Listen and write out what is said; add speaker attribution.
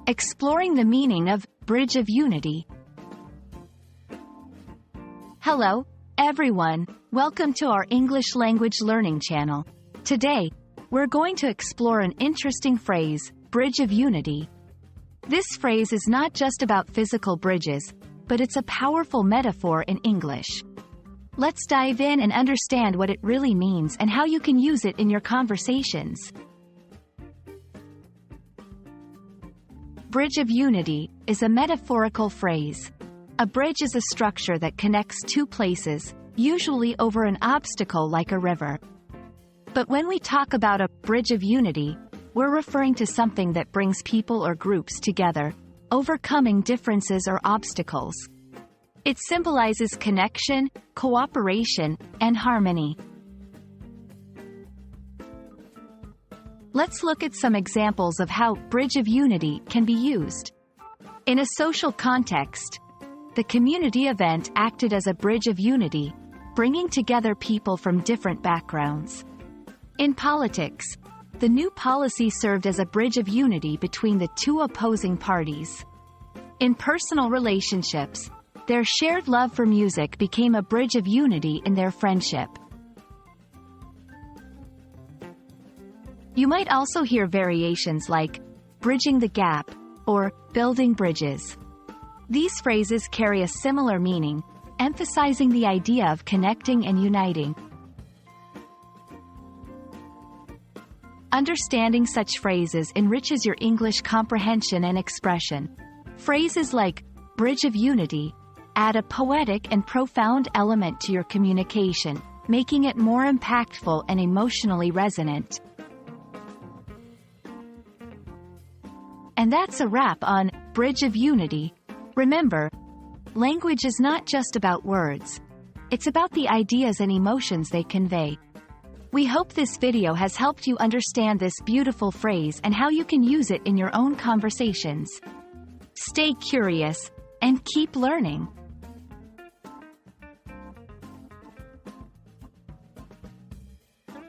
Speaker 1: exploring the meaning of Bridge of Unity. Hello, everyone. Welcome to our English language learning channel. Today, we're going to explore an interesting phrase, Bridge of Unity. This phrase is not just about physical bridges, but it's a powerful metaphor in English. Let's dive in and understand what it really means and how you can use it in your conversations. Bridge of Unity is a metaphorical phrase. A bridge is a structure that connects two places, usually over an obstacle like a river. But when we talk about a bridge of unity, we're referring to something that brings people or groups together, overcoming differences or obstacles. It symbolizes connection, cooperation, and harmony. Let's look at some examples of how Bridge of Unity can be used. In a social context, the community event acted as a bridge of unity, bringing together people from different backgrounds. In politics, the new policy served as a bridge of unity between the two opposing parties. In personal relationships, their shared love for music became a bridge of unity in their friendship. You might also hear variations like bridging the gap or building bridges. These phrases carry a similar meaning, emphasizing the idea of connecting and uniting. Understanding such phrases enriches your English comprehension and expression. Phrases like Bridge of Unity add a poetic and profound element to your communication, making it more impactful and emotionally resonant. And that's a wrap on Bridge of Unity. Remember, language is not just about words. It's about the ideas and emotions they convey. We hope this video has helped you understand this beautiful phrase and how you can use it in your own conversations. Stay curious and keep learning.